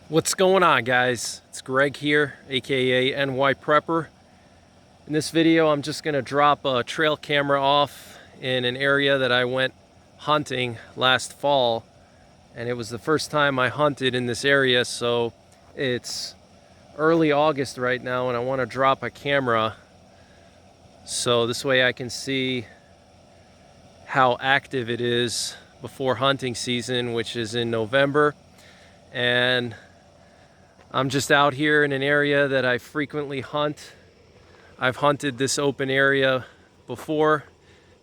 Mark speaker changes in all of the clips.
Speaker 1: What's going on, guys? It's Greg here, aka NYPrepper. In this video, I'm just gonna drop a trail camera off in an area that I went hunting last fall, and it was the first time I hunted in this area. So it's early August right now, and I want to drop a camera so this way I can see how active it is before hunting season, which is in November. And I'm just out here in an area that I frequently hunt. I've hunted this open area before.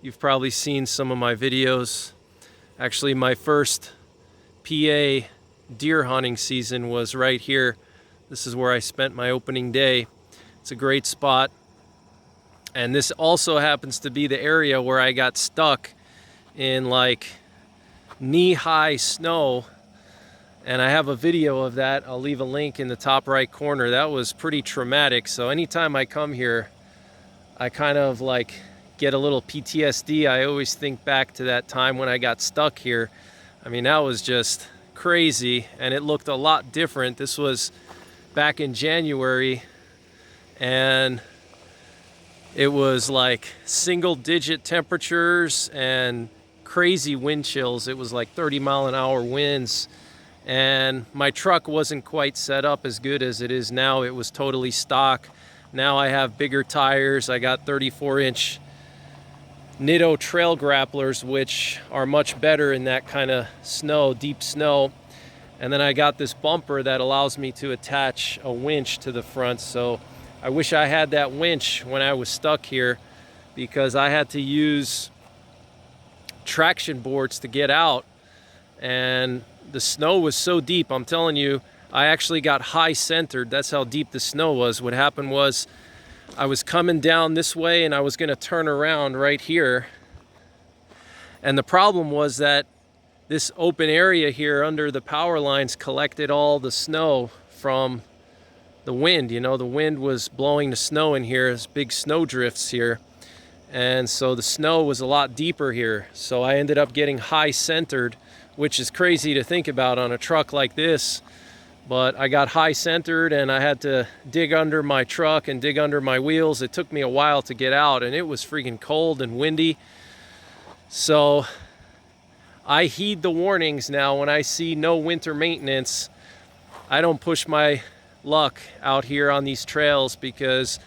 Speaker 1: You've probably seen some of my videos. Actually, my first PA deer hunting season was right here. This is where I spent my opening day. It's a great spot. And this also happens to be the area where I got stuck in like knee-high snow. And I have a video of that. I'll leave a link in the top right corner. That was pretty traumatic. So anytime I come here, I kind of like get a little PTSD. I always think back to that time when I got stuck here. I mean, that was just crazy, and it looked a lot different. This was back in January, and it was like single-digit temperatures and crazy wind chills. It was like 30-mile-an-hour winds. And my truck wasn't quite set up as good as it is now. It was totally stock. Now I have bigger tires. I got 34-inch Nitto trail grapplers, which are much better in that kind of snow, deep snow. And then I got this bumper that allows me to attach a winch to the front. So I wish I had that winch when I was stuck here, because I had to use traction boards to get out. And the snow was so deep, I'm telling you, I actually got high centered. That's how deep the snow was. What happened was I was coming down this way and I was gonna turn around right here. And the problem was that this open area here under the power lines collected all the snow from the wind. You know, the wind was blowing the snow in here. There's big snow drifts here. And so the snow was a lot deeper here. So I ended up getting high centered, which is crazy to think about on a truck like this. But I got high centered and I had to dig under my truck and dig under my wheels. It took me a while to get out, and it was freaking cold and windy. So I heed the warnings now. When I see no winter maintenance, I don't push my luck out here on these trails, because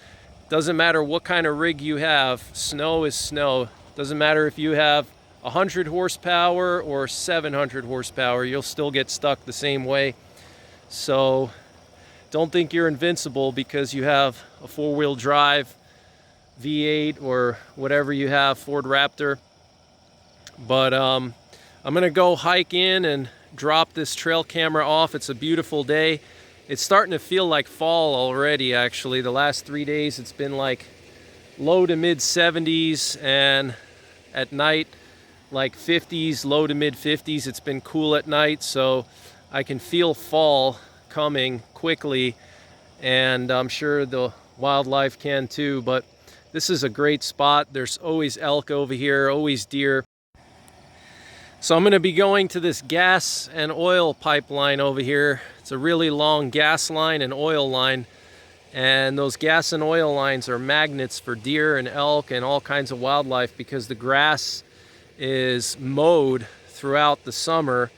Speaker 1: it doesn't matter what kind of rig you have, snow is snow. Doesn't matter if you have 100 horsepower or 700 horsepower, you'll still get stuck the same way. So don't think you're invincible because you have a four-wheel drive V8 or whatever you have, Ford Raptor. But I'm gonna go hike in and drop this trail camera off. It's a beautiful day. It's starting to feel like fall already, actually. The last 3 days it's been like low to mid 70s, and at night like 50s, low to mid 50s. It's been cool at night, so I can feel fall coming quickly, and I'm sure the wildlife can too. But this is a great spot. There's always elk over here, always deer. So I'm going to be going to this gas and oil pipeline over here. It's a really long gas line and oil line, and those gas and oil lines are magnets for deer and elk and all kinds of wildlife, because the grass is mowed throughout the summer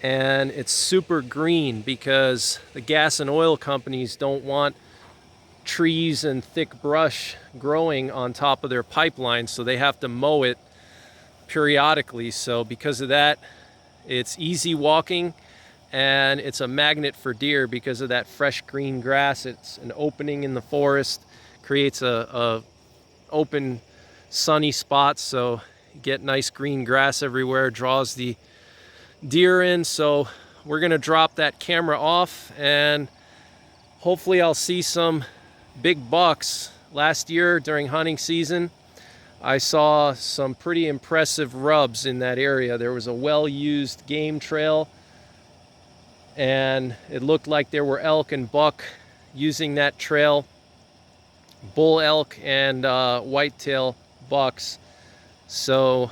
Speaker 1: and it's super green, because the gas and oil companies don't want trees and thick brush growing on top of their pipeline, so they have to mow it periodically. So because of that, it's easy walking, and it's a magnet for deer because of that fresh green grass. It's an opening in the forest, creates a open sunny spot, so you get nice green grass everywhere, draws the deer in. So we're gonna drop that camera off, and hopefully I'll see some big bucks. Last year during hunting season, I saw some pretty impressive rubs in that area. There was a well-used game trail, and it looked like there were elk and buck using that trail, bull elk and whitetail bucks. So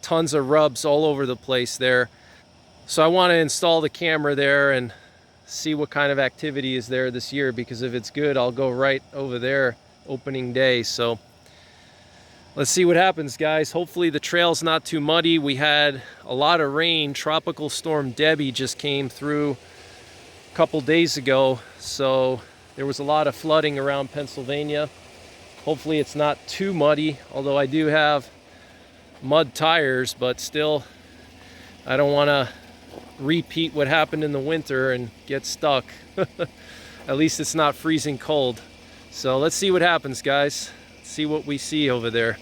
Speaker 1: tons of rubs all over the place there. So I want to install the camera there and see what kind of activity is there this year, because if it's good, I'll go right over there opening day. So let's see what happens, guys. Hopefully the trail's not too muddy. We had a lot of rain. Tropical Storm Debbie just came through a couple days ago, so there was a lot of flooding around Pennsylvania. Hopefully it's not too muddy, although I do have mud tires, but still, I don't want to repeat what happened in the winter and get stuck. At least it's not freezing cold. So let's see what happens, guys. See what we see over there.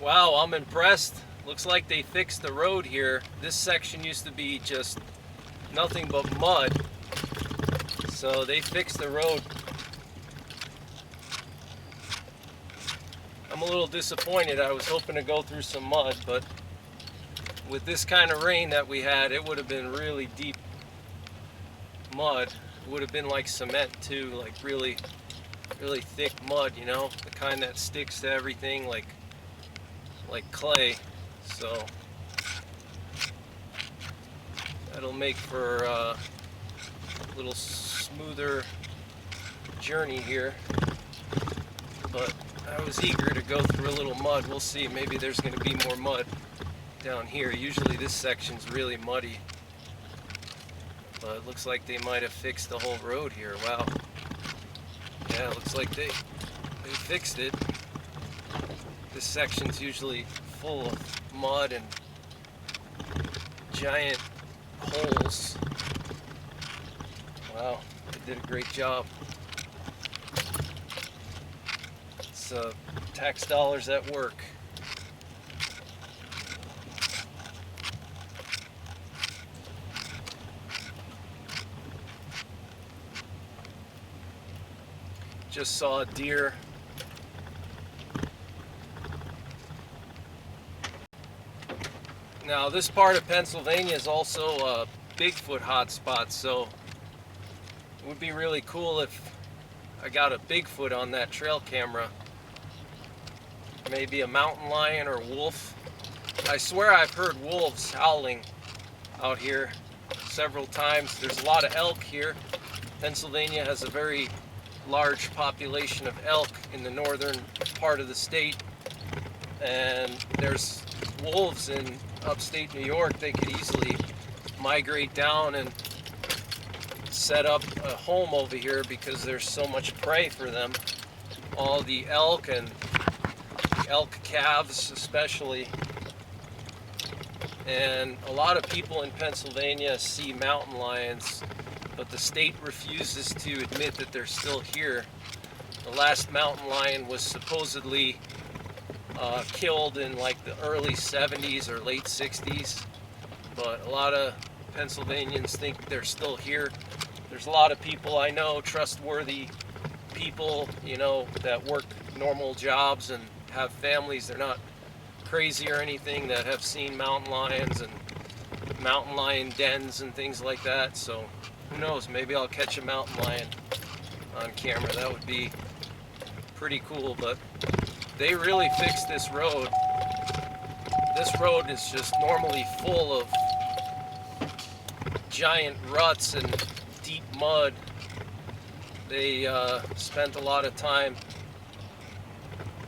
Speaker 1: Wow, I'm impressed. Looks like they fixed the road here. This section used to be just nothing but mud. So they fixed the road. I'm a little disappointed. I was hoping to go through some mud, but with this kind of rain that we had, it would have been really deep mud. It would have been like cement too, like really thick mud, you know, the kind that sticks to everything like clay. So that'll make for a little smoother journey here. But I was eager to go through a little mud. We'll see, maybe there's going to be more mud down here. Usually this section's really muddy, but it looks like they might have fixed the whole road here. Wow. Yeah, it looks like they fixed it. This section's usually full of mud and giant holes. Wow, they did a great job. It's tax dollars at work. Just saw a deer. Now this part of Pennsylvania is also a Bigfoot hotspot, so it would be really cool if I got a Bigfoot on that trail camera. Maybe a mountain lion or wolf. I swear I've heard wolves howling out here several times. There's a lot of elk here. Pennsylvania has a very large population of elk in the northern part of the state, and there's wolves in upstate New York. They could easily migrate down and set up a home over here because there's so much prey for them. All the elk and the elk calves especially. And a lot of people in Pennsylvania see mountain lions, but the state refuses to admit that they're still here. The last mountain lion was supposedly killed in like the early 70s or late 60s, but a lot of Pennsylvanians think they're still here. There's a lot of people I know, trustworthy people, you know, that work normal jobs and have families. They're not crazy or anything, that have seen mountain lions and mountain lion dens and things like that. So who knows, maybe I'll catch a mountain lion on camera. That would be pretty cool. But they really fixed this road. This road is just normally full of giant ruts and deep mud. They spent a lot of time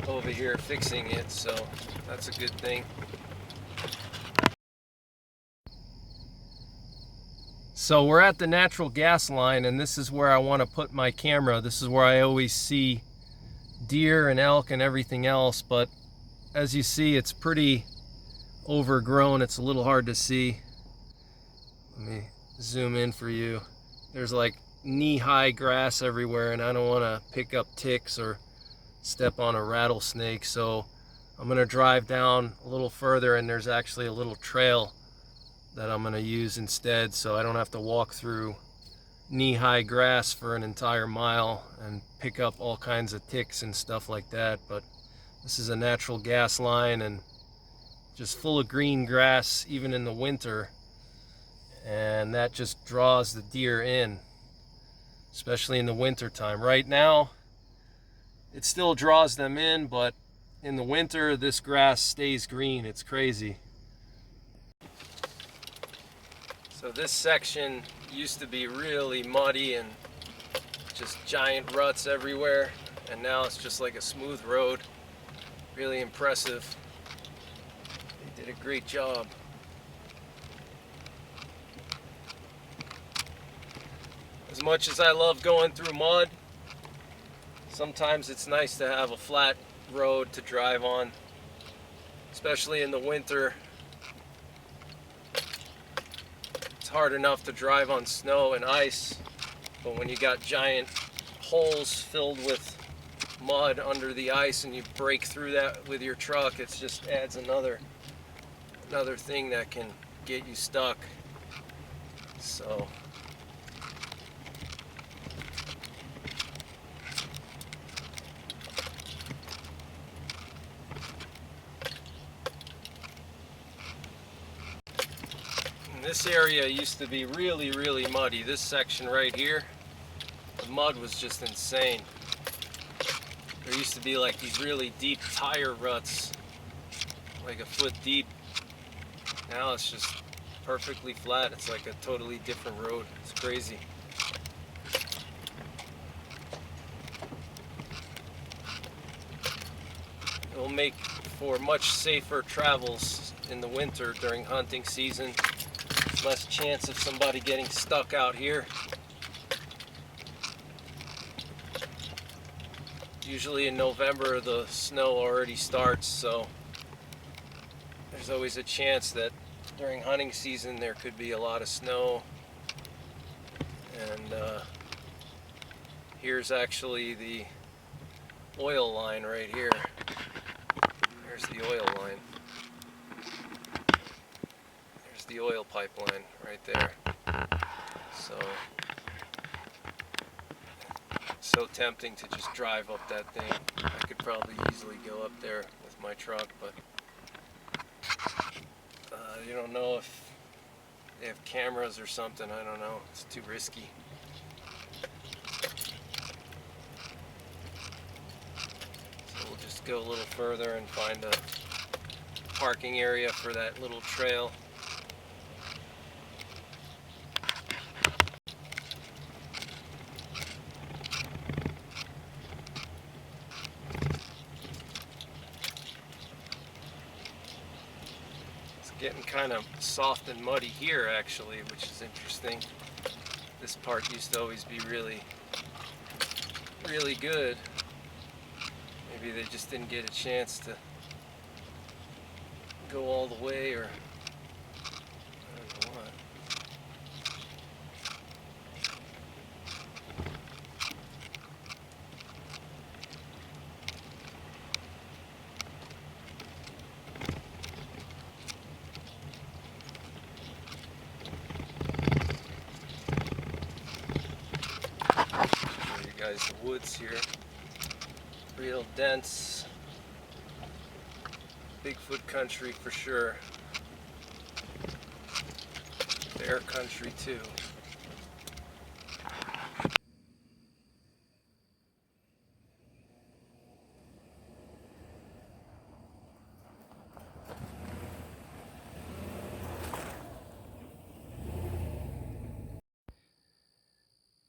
Speaker 1: over here fixing it, so that's a good thing. So we're at the natural gas line, and this is where I want to put my camera. This is where I always see deer and elk and everything else, but as you see, it's pretty overgrown. It's a little hard to see. Let me zoom in for you. There's like knee-high grass everywhere, and I don't want to pick up ticks or step on a rattlesnake, so I'm going to drive down a little further, and there's actually a little trail that I'm going to use instead, so I don't have to walk through knee-high grass for an entire mile and pick up all kinds of ticks and stuff like that. But this is a natural gas line and just full of green grass even in the winter, and that just draws the deer in, especially in the winter time. Right now it still draws them in, but in the winter this grass stays green. It's crazy. So this section used to be really muddy and just giant ruts everywhere, and now it's just like a smooth road. Really impressive. They did a great job. As much as I love going through mud, sometimes it's nice to have a flat road to drive on, especially in the winter. It's hard enough to drive on snow and ice, but when you got giant holes filled with mud under the ice and you break through that with your truck, it just adds another thing that can get you stuck. So this area used to be really muddy. This section right here, the mud was just insane. There used to be like these really deep tire ruts, like a foot deep. Now it's just perfectly flat. It's like a totally different road. It's crazy. It will make for much safer travels in the winter during hunting season. Less chance of somebody getting stuck out here. Usually in November the snow already starts, so there's always a chance that during hunting season there could be a lot of snow. And here's actually the oil line right here. There's the oil line. There's the oil pipeline right there. So tempting to just drive up that thing. I could probably easily go up there with my truck, but you don't know if they have cameras or something. I don't know. It's too risky. So we'll just go a little further and find a parking area for that little trail. Getting kind of soft and muddy here actually, which is interesting. This part used to always be really good. Maybe they just didn't get a chance to go all the way, or I don't know what. The woods here, real dense, Bigfoot country for sure. Bear country too.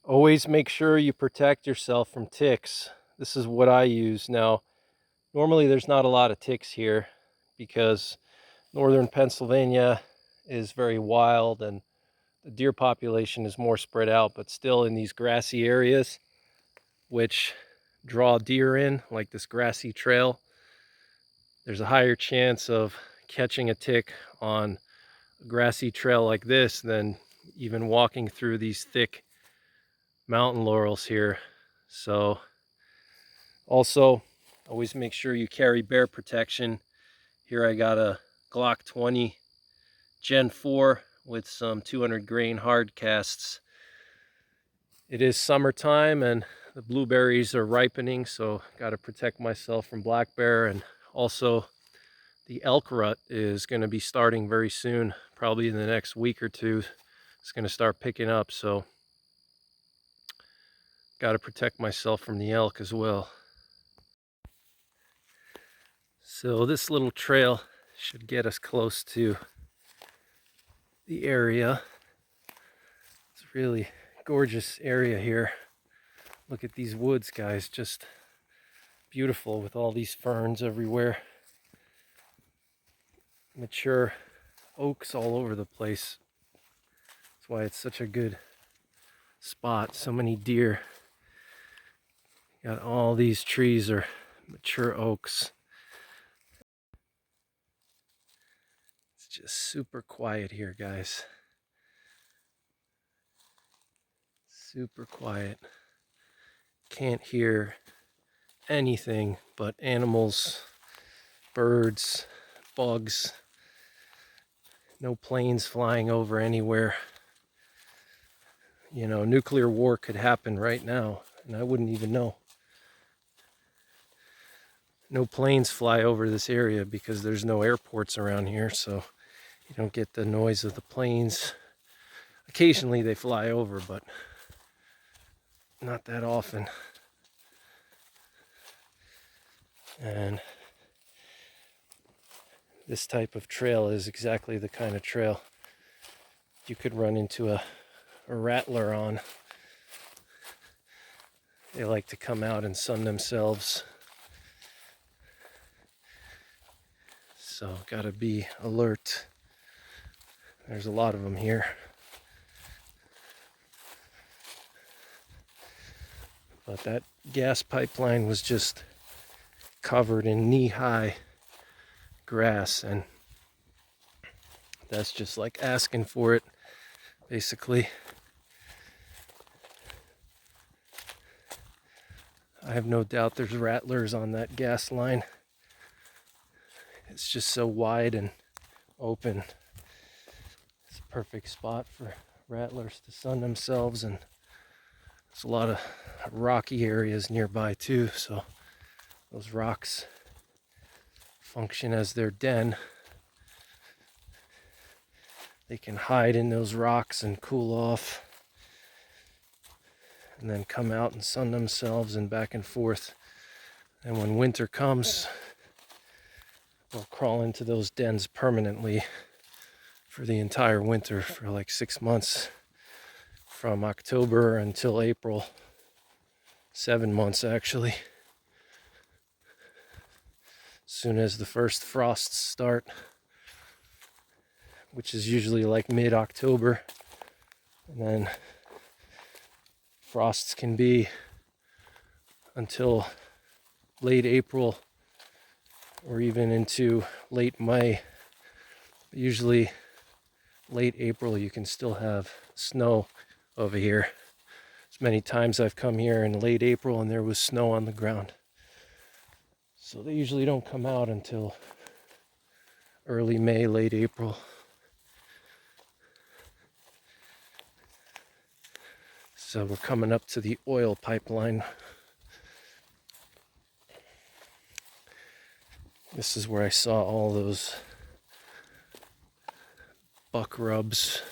Speaker 1: Always make sure you protect yourself from ticks. This is what I use. Now, normally there's not a lot of ticks here because northern Pennsylvania is very wild and the deer population is more spread out, but still in these grassy areas which draw deer in, like this grassy trail, there's a higher chance of catching a tick on a grassy trail like this than even walking through these thick mountain laurels here. So also always make sure you carry bear protection. Here I got a Glock 20 Gen 4 with some 200 grain hard casts It is summertime and the blueberries are ripening, so got to protect myself from black bear. And also the elk rut is going to be starting very soon, probably in the next week or two. It's going to start picking up, so got to protect myself from the elk as well. So this little trail should get us close to the area. It's a really gorgeous area here. Look at these woods, guys, just beautiful with all these ferns everywhere. Mature oaks all over the place. That's why it's such a good spot. So many deer. Got all these trees are mature oaks. It's just super quiet here, guys. Super quiet. Can't hear anything but animals, birds, bugs. No planes flying over anywhere. You know, nuclear war could happen right now, and I wouldn't even know. No planes fly over this area because there's no airports around here, so you don't get the noise of the planes. Occasionally they fly over, but not that often. And this type of trail is exactly the kind of trail you could run into a rattler on. They like to come out and sun themselves. So gotta be alert. There's a lot of them here. But that gas pipeline was just covered in knee-high grass, and that's just like asking for it, basically. I have no doubt there's rattlers on that gas line. It's just so wide and open. It's a perfect spot for rattlers to sun themselves, and there's a lot of rocky areas nearby too, so those rocks function as their den. They can hide in those rocks and cool off, and then come out and sun themselves and back and forth. And when winter comes, they'll crawl into those dens permanently for the entire winter, for like 6 months, from October until April. 7 months actually. As soon as the first frosts start, which is usually like mid-October, and then frosts can be until late April or even into late May. But usually late April you can still have snow over here. As many times I've come here in late April and there was snow on the ground. So they usually don't come out until early May, late April. So we're coming up to the oil pipeline. This is where I saw all those buck rubs.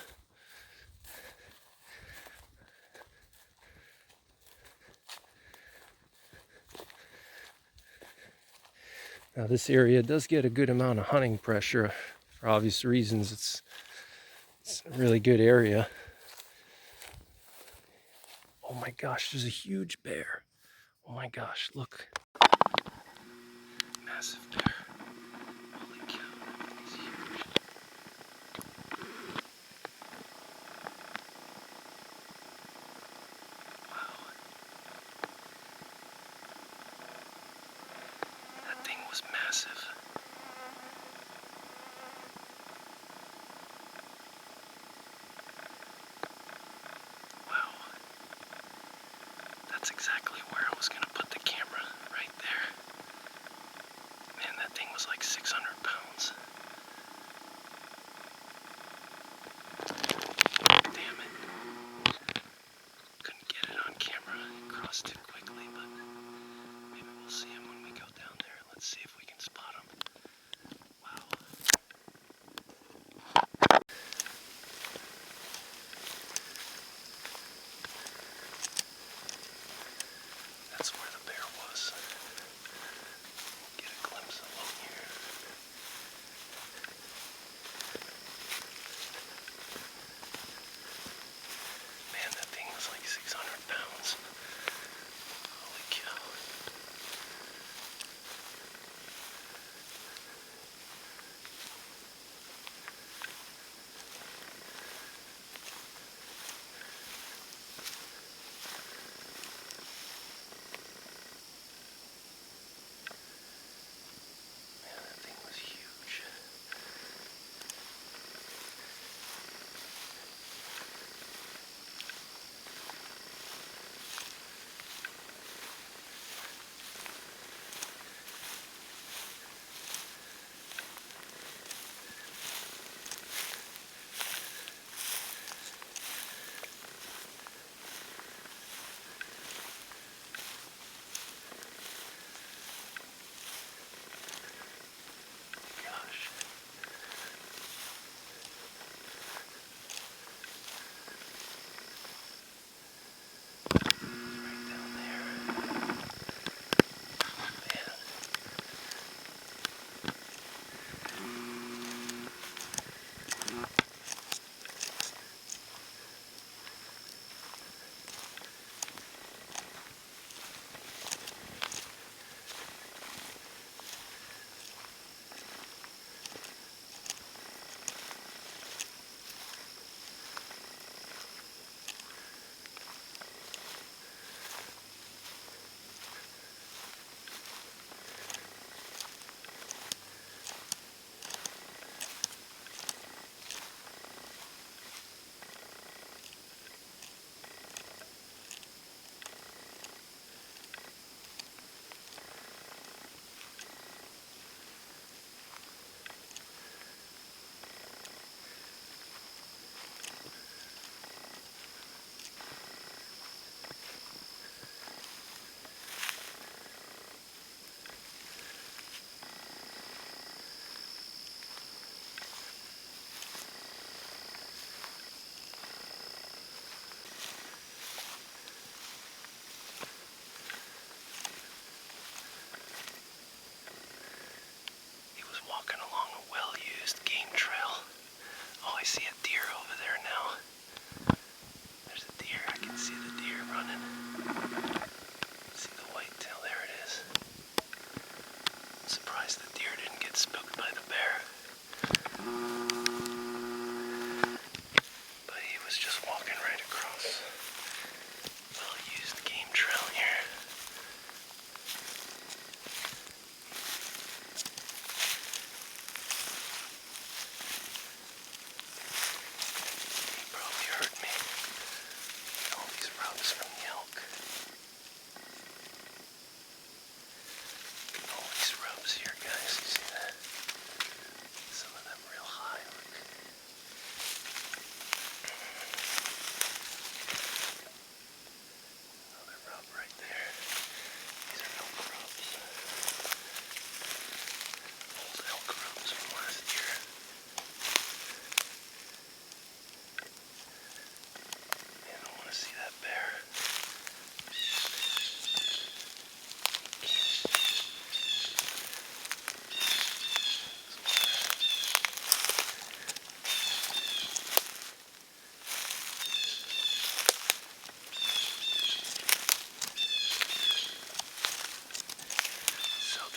Speaker 1: Now this area does get a good amount of hunting pressure for obvious reasons. It's a really good area. Oh my gosh, there's a huge bear. Oh my gosh, look. Massive bear. Holy cow, he's huge. Wow. That thing was massive. Wow. That's exactly where I was going to put the camera, right there. Man, that thing was like 600 pounds. Damn it. Couldn't get it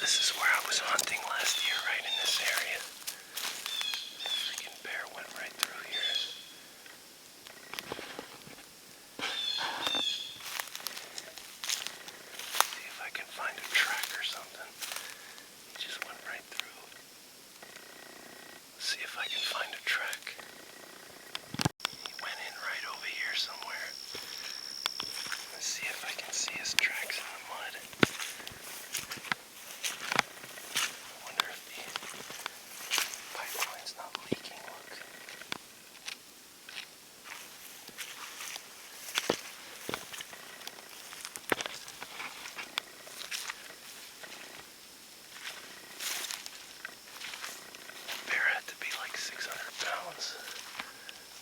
Speaker 1: This is where I was hunting last year, right in this area. Freaking bear went right through here. See if I can find a track or something. He just went right through. Let's see if I can find a track. He went in right over here somewhere. Let's see if I can see his tracks in the mud. I wonder if the pipeline's not leaking. Look. Bear had to be like 600 pounds.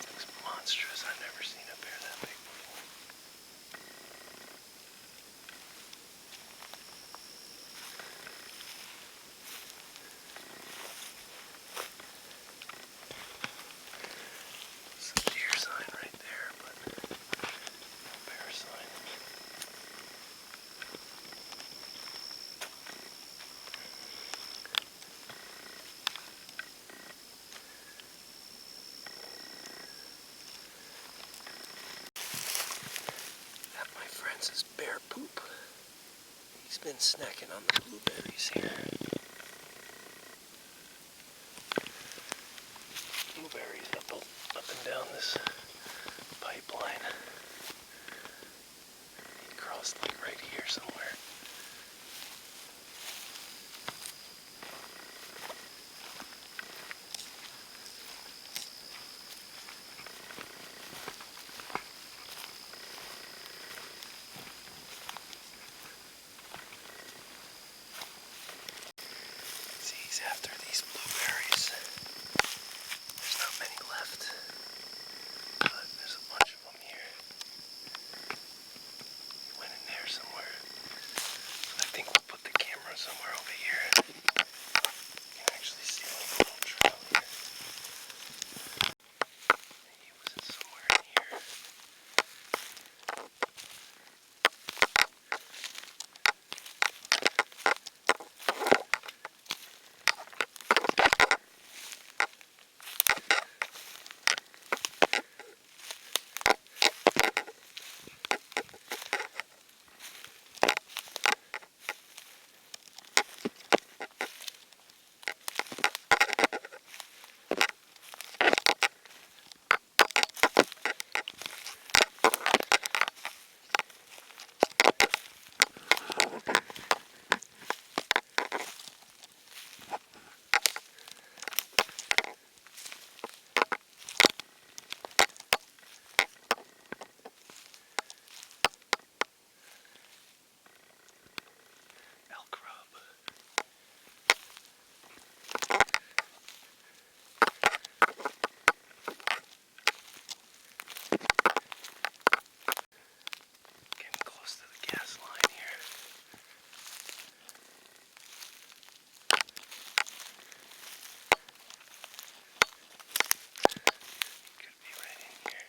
Speaker 1: Looks monstrous. I've never seen a bear that big before. Some deer sign right there, but no bear sign. That, my friends, is bear poop. He's been snacking on the blueberries here. Blueberries up and down this pipeline. He crossed like right here somewhere. See, he's after these blueberries. There's not many left, but there's a bunch of them here. He went in there somewhere. I think we'll put the camera somewhere over here. You can actually see like a little trail here. He was somewhere in here. Elk rub. Getting close to the gas line here. Could be right in here.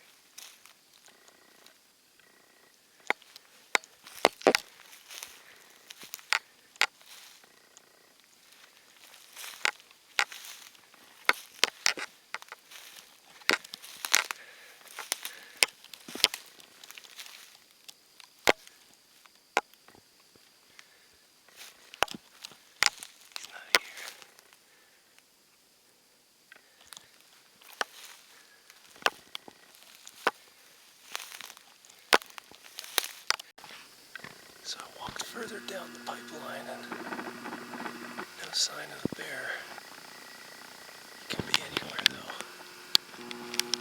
Speaker 1: He's not here. So I walked further down the pipeline and no sign of the bear. He can be anywhere though.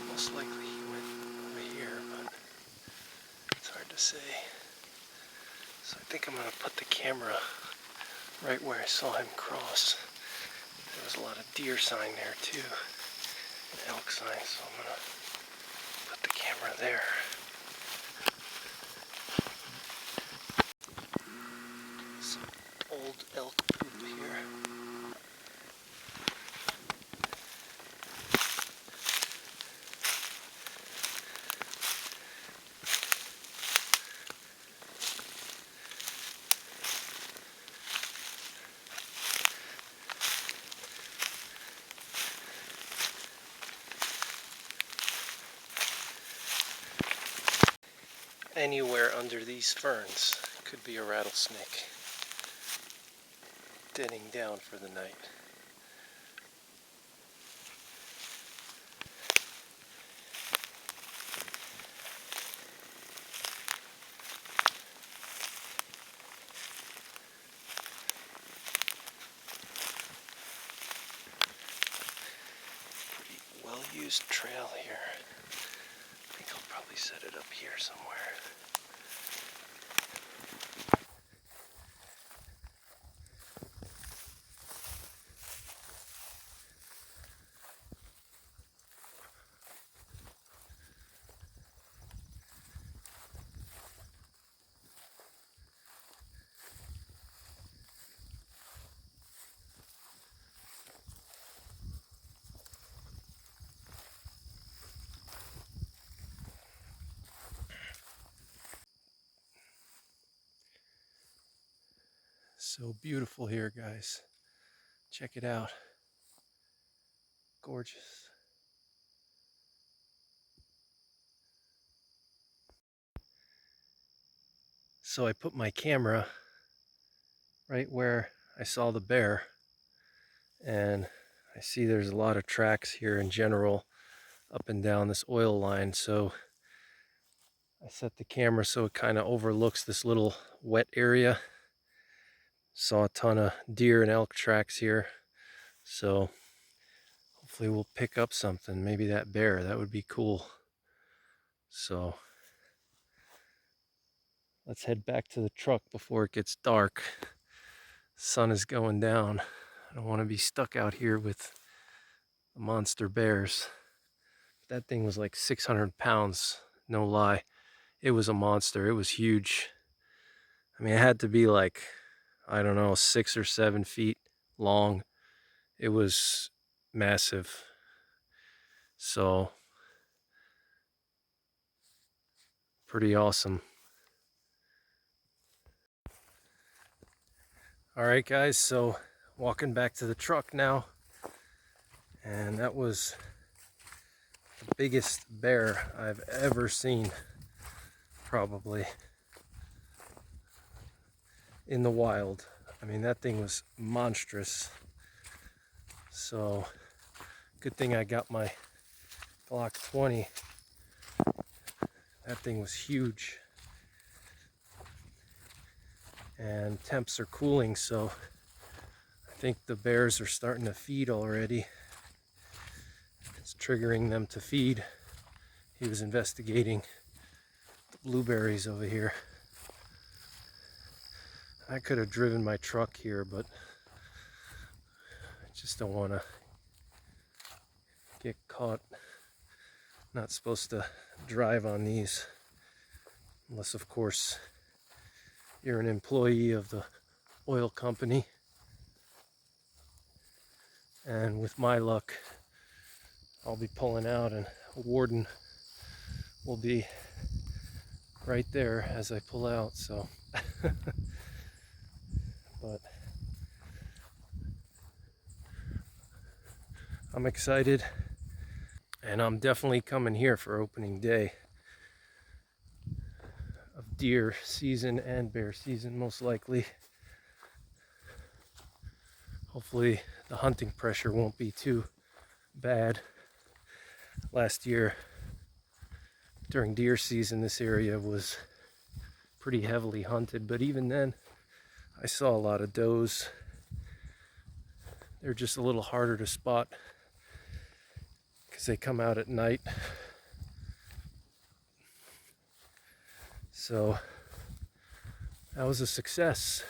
Speaker 1: Most likely he went over here, but it's hard to say. So I think I'm going to put the camera right where I saw him cross. There was a lot of deer sign there too, and elk sign, so I'm going to put the camera there. Some old elk poop here. anywhere under these ferns. Could be a rattlesnake denning down for the night. Pretty well-used trail here. I think I'll probably set it up here somewhere. So beautiful here, guys. Check it out. Gorgeous. So I put my camera right where I saw the bear, and I see there's a lot of tracks here in general up and down this oil line. So I set the camera so it kind of overlooks this little wet area. Saw a ton of deer and elk tracks here. So hopefully we'll pick up something. Maybe that bear, that would be cool. So let's head back to the truck before it gets dark. Sun is going down. I don't want to be stuck out here with the monster bears. That thing was like 600 pounds, no lie. It was a monster. It was huge. I mean, it had to be like, I don't know, 6 or 7 feet long. It was massive. So, pretty awesome. All right, guys, so walking back to the truck now. And that was the biggest bear I've ever seen, probably, in the wild. I mean, that thing was monstrous. So, good thing I got my Glock 20. That thing was huge. And temps are cooling, so I think the bears are starting to feed already. It's triggering them to feed. He was investigating the blueberries over here. I could have driven my truck here, but I just don't want to get caught. Not supposed to drive on these, unless of course you're an employee of the oil company. And with my luck, I'll be pulling out and a warden will be right there as I pull out, so but I'm excited, and I'm definitely coming here for opening day of deer season and bear season, most likely. Hopefully the hunting pressure won't be too bad. Last year during deer season, this area was pretty heavily hunted, but even then I saw a lot of does. They're just a little harder to spot because they come out at night. So that was a success.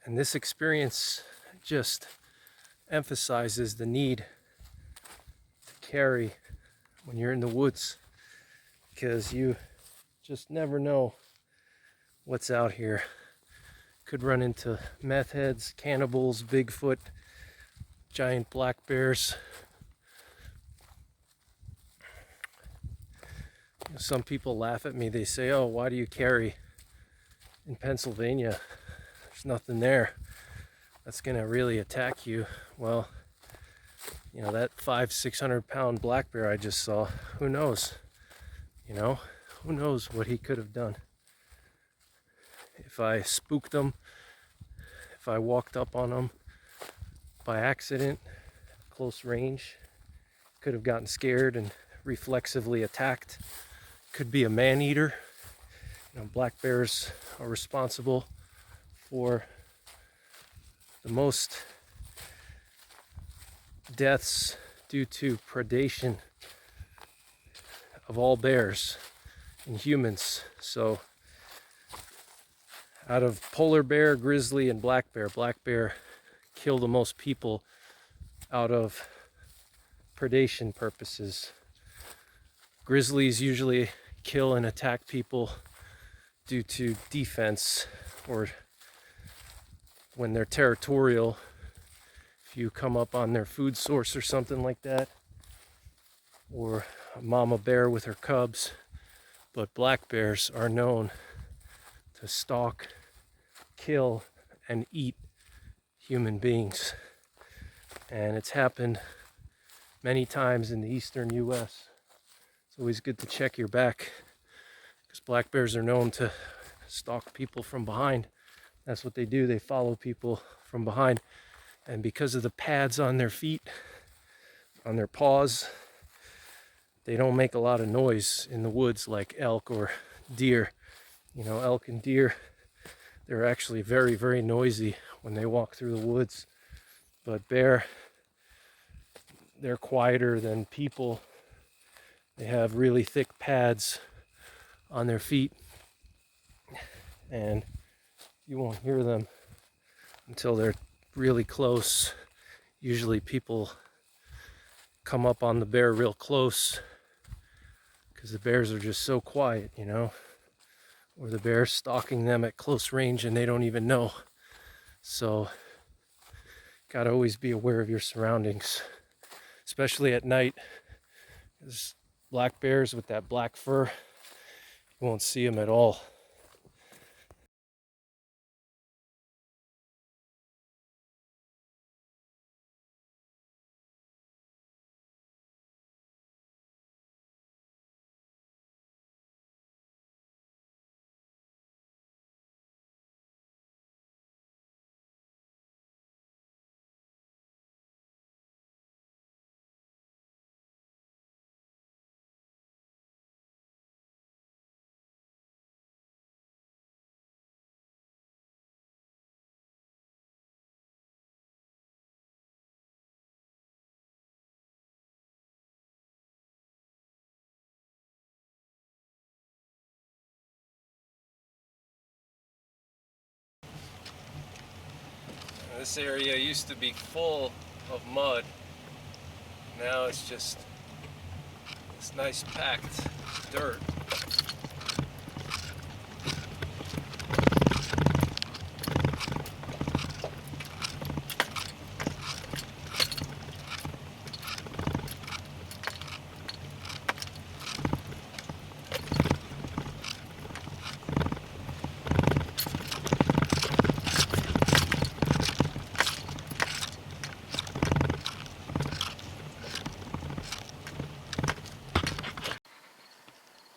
Speaker 1: And this experience just emphasizes the need to carry when you're in the woods, because you just never know what's out here. Could run into meth heads, cannibals, Bigfoot, giant black bears. Some people laugh at me. They say, "Oh, why do you carry in Pennsylvania? There's nothing there that's gonna really attack you." Well, you know, that 500-600 pound black bear I just saw, who knows? You know, who knows what he could have done. If I spooked him, if I walked up on him by accident, close range, could have gotten scared and reflexively attacked. Could be a man-eater. You know, black bears are responsible for the most deaths due to predation of all bears in humans. So out of polar bear, grizzly, and black bear kill the most people out of predation purposes. Grizzlies usually kill and attack people due to defense, or when they're territorial, if you come up on their food source or something like that, or a mama bear with her cubs. But black bears are known to stalk, kill, and eat human beings. And it's happened many times in the eastern US. It's always good to check your back, because black bears are known to stalk people from behind. That's what they do. They follow people from behind. And because of the pads on their feet, on their paws, they don't make a lot of noise in the woods like elk or deer. You know, elk and deer, they're actually very, very noisy when they walk through the woods. But bear, they're quieter than people. They have really thick pads on their feet, and you won't hear them until they're really close. Usually people come up on the bear real close because the bears are just so quiet, you know, or the bear's stalking them at close range and they don't even know. So gotta always be aware of your surroundings, especially at night. There's black bears with that black fur, you won't see them at all. This area used to be full of mud. Now it's just this nice packed dirt.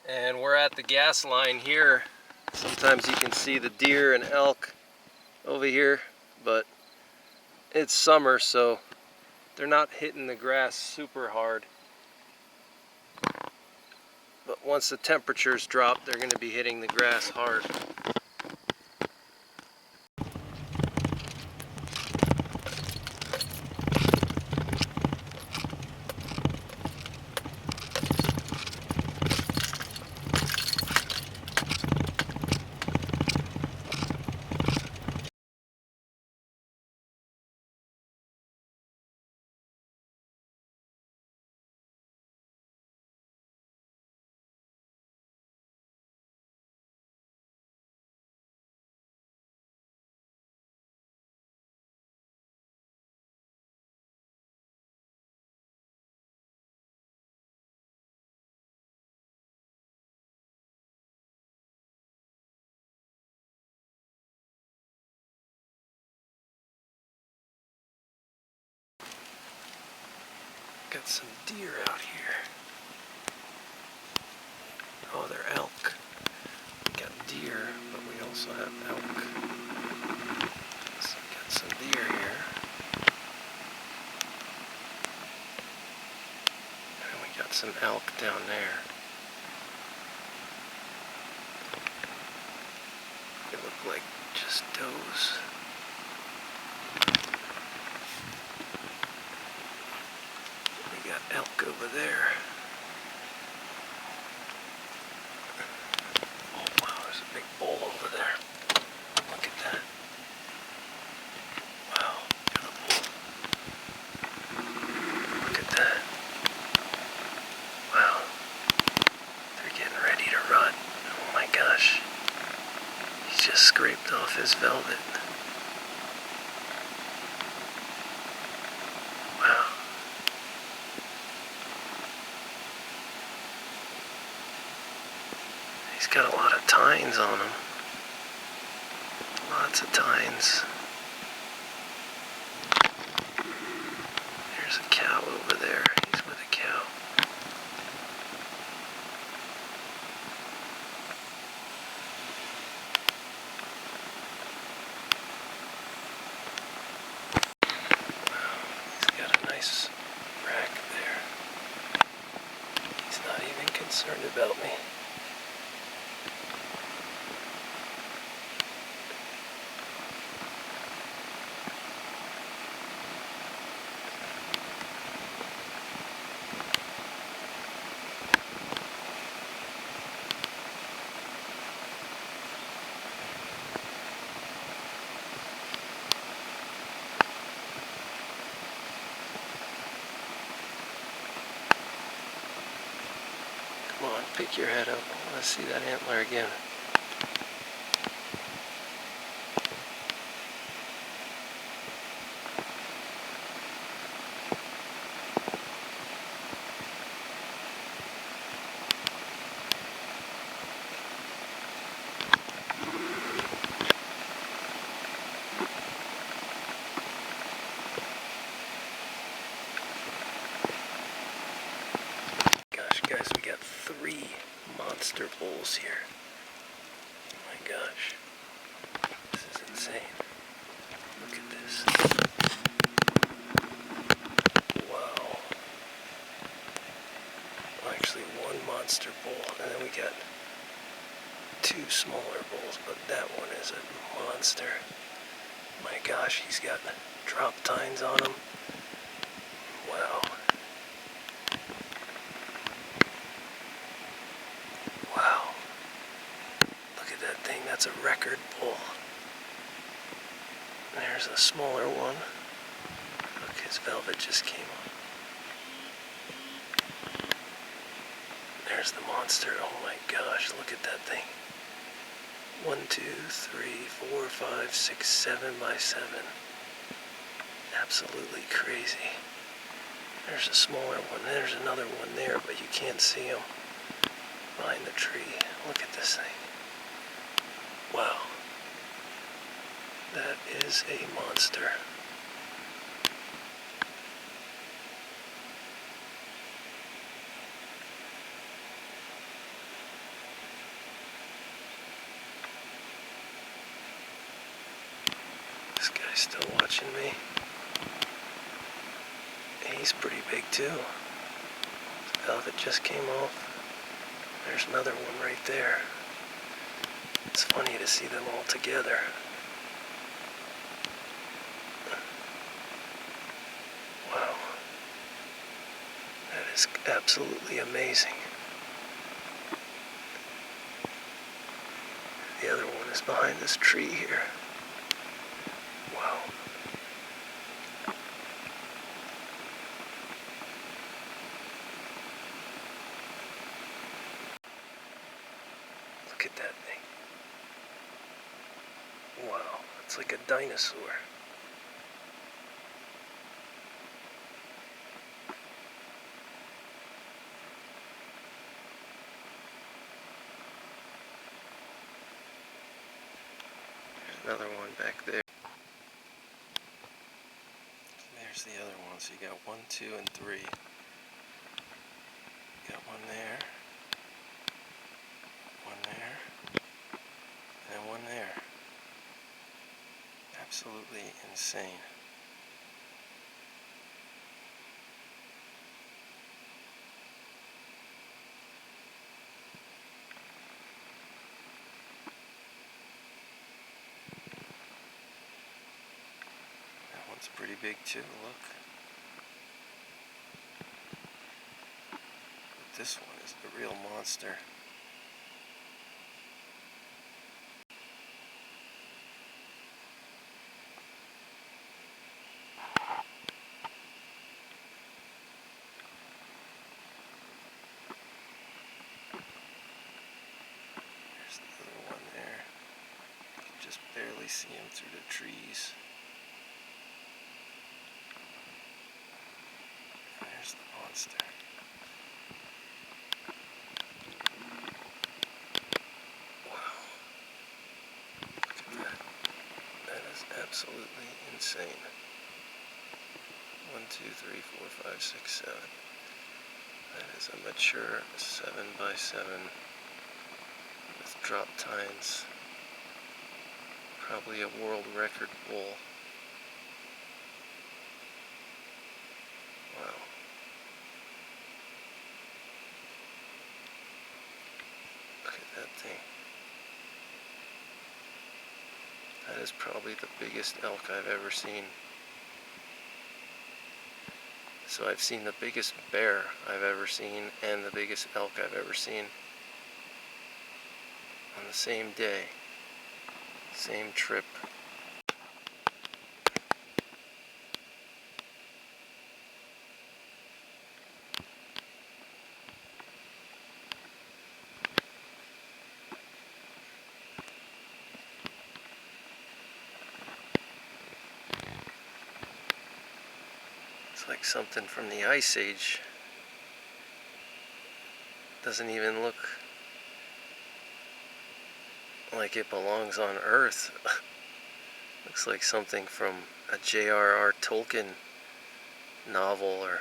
Speaker 1: And we're at the gas line here. Sometimes you can see the deer and elk over here, but it's summer, so they're not hitting the grass super hard. But once the temperatures drop, they're going to be hitting the grass hard. got some deer out here. Oh, they're elk. We got deer, but we also have elk. So we got some deer here. And we got some elk down there. They look like just does. We got elk over there. Oh wow, there's a big bull over there. Look at that. Wow, got a bull. Look at that. Wow. They're getting ready to run. Oh my gosh. He just scraped off his velvet. Wow. He's got a lot of tines on him. Lots of tines. There's a cow over there. He's with a cow. He's got a nice rack there. He's not even concerned about me. Come on, pick your head up. I want to see that antler again. Guys, we got 3 monster bulls here. Oh my gosh. This is insane. Look at this. Wow. Well, actually 1 monster bull, and then we got 2 smaller bulls, but that one is a monster. My gosh, he's got drop tines on him. Wow. Wow. Look at that thing. That's a record bull. There's a smaller one. Look, his velvet just came on. There's the monster. Oh my gosh, look at that thing. 1, 2, 3, 4, 5, 6, 7 by 7. Absolutely crazy. There's a smaller one. There's another one there, but you can't see him behind the tree. Look at this thing. Wow. That is a monster. This guy's still watching me. He's pretty big too. His velvet just came off. There's another one right there. It's funny to see them all together. Wow. That is absolutely amazing. The other one is behind this tree here. Wow. Look at that thing. Wow, it's like a dinosaur. There's another one back there. There's the other one. So you got 1, 2, and 3. One there, one there, and one there. Absolutely insane. That one's pretty big too, look. But this one is the real monster. There's the other one there. You can just barely see him through the trees. There's the monster. Wow. Look at that. That is absolutely insane. 1, 2, 3, 4, 5, 6, 7. That is a mature 7x7 with drop tines. Probably a world record bull. Wow. Look at that thing. That is probably the biggest elk I've ever seen. So I've seen the biggest bear I've ever seen and the biggest elk I've ever seen on the same day, same trip. It's like something from the Ice Age. Doesn't even look like it belongs on Earth. Looks like something from a J.R.R. Tolkien novel or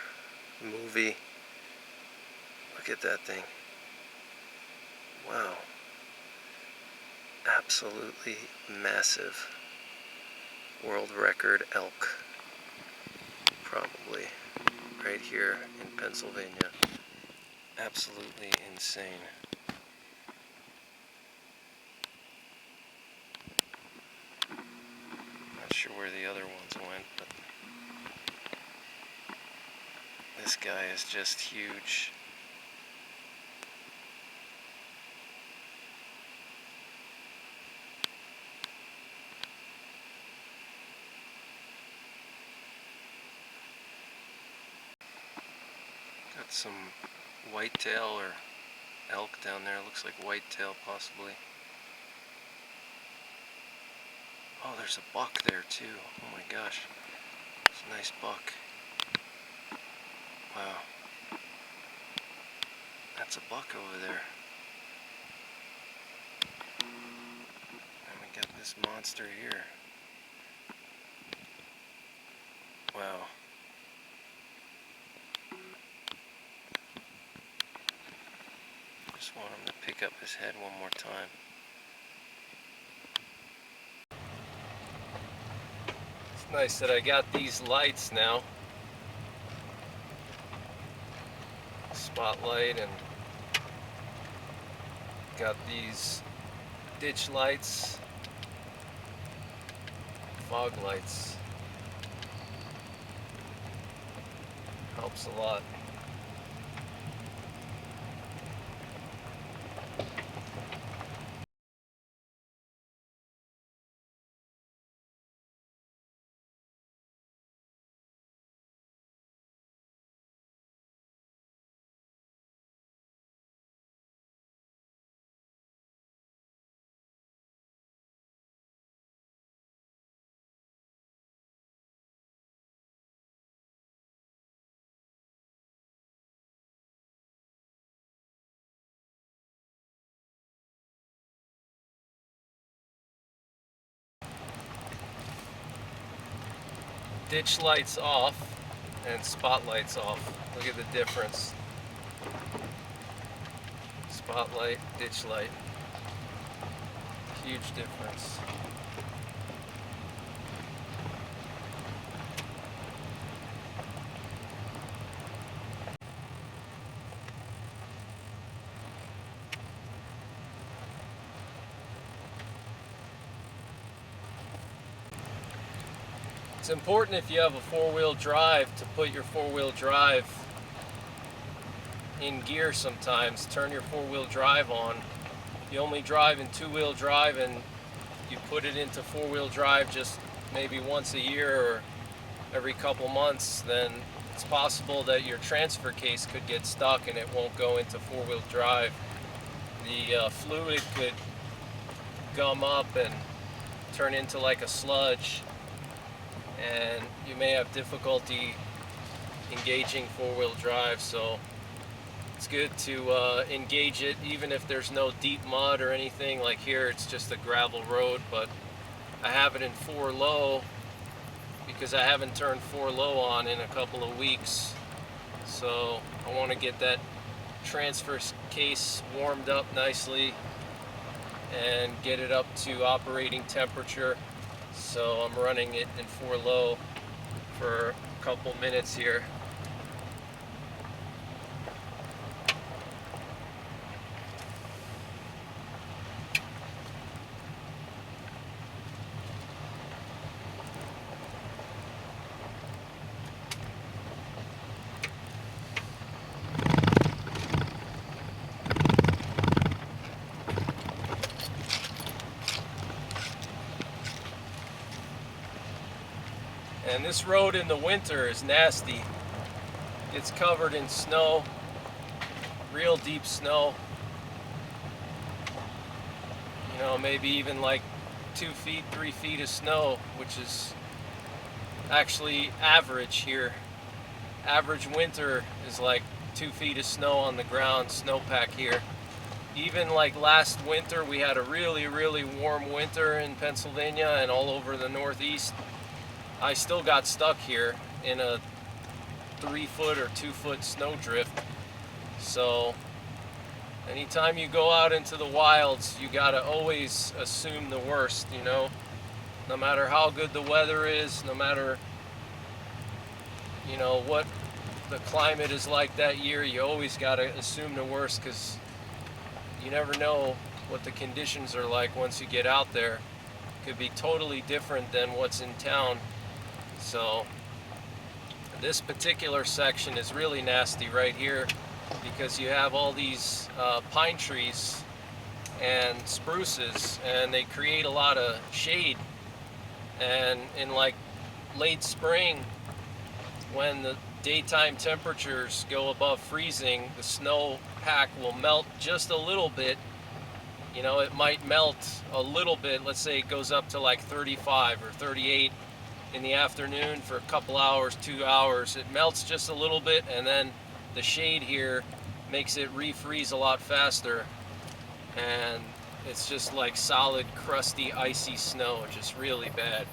Speaker 1: movie. Look at that thing. Wow. Absolutely massive. World record elk. Probably right here in Pennsylvania. Absolutely insane. Not sure where the other ones went, but this guy is just huge. Got some whitetail or elk down there. Looks like whitetail possibly. Oh, there's a buck there too. Oh my gosh. It's a nice buck. Wow. That's a buck over there. And we got this monster here. Wow. Just want him to pick up his head one more time. It's nice that I got these lights now. Spotlight, and got these ditch lights, fog lights. Helps a lot. Ditch lights off and spotlights off. Look at the difference. spotlight, ditch light. Huge difference. It's important if you have a four-wheel drive to put your four-wheel drive in gear sometimes. Turn your four-wheel drive on. If you only drive in two-wheel drive and you put it into four-wheel drive just maybe once a year or every couple months, then it's possible that your transfer case could get stuck and it won't go into four-wheel drive. The fluid could gum up and turn into like a sludge, and you may have difficulty engaging four-wheel drive. So it's good to engage it even if there's no deep mud or anything. Like here it's just a gravel road, but I have it in 4 low because I haven't turned 4 low on in a couple of weeks. So I want to get that transfer case warmed up nicely and get it up to operating temperature. So I'm running it in 4 low for a couple minutes here. And this road in the winter is nasty. It's covered in snow, real deep snow. You know, maybe even like 2 feet, 3 feet of snow, which is actually average here. Average winter is like 2 feet of snow on the ground, snowpack here. Even like last winter, we had a really, really warm winter in Pennsylvania and all over the Northeast. I still got stuck here in a 3-foot or 2-foot snowdrift. So anytime you go out into the wilds, you gotta always assume the worst, you know? No matter how good the weather is, no matter, you know, what the climate is like that year, you always gotta assume the worst, because you never know what the conditions are like once you get out there. It could be totally different than what's in town. So this particular section is really nasty right here because you have all these pine trees and spruces, and they create a lot of shade. And in like late spring, when the daytime temperatures go above freezing, the snow pack will melt just a little bit. You know, it might melt a little bit. Let's say it goes up to like 35 or 38 in the afternoon for a couple hours, 2 hours. It melts just a little bit, and then the shade here makes it refreeze a lot faster, and it's just like solid, crusty, icy snow, just really bad.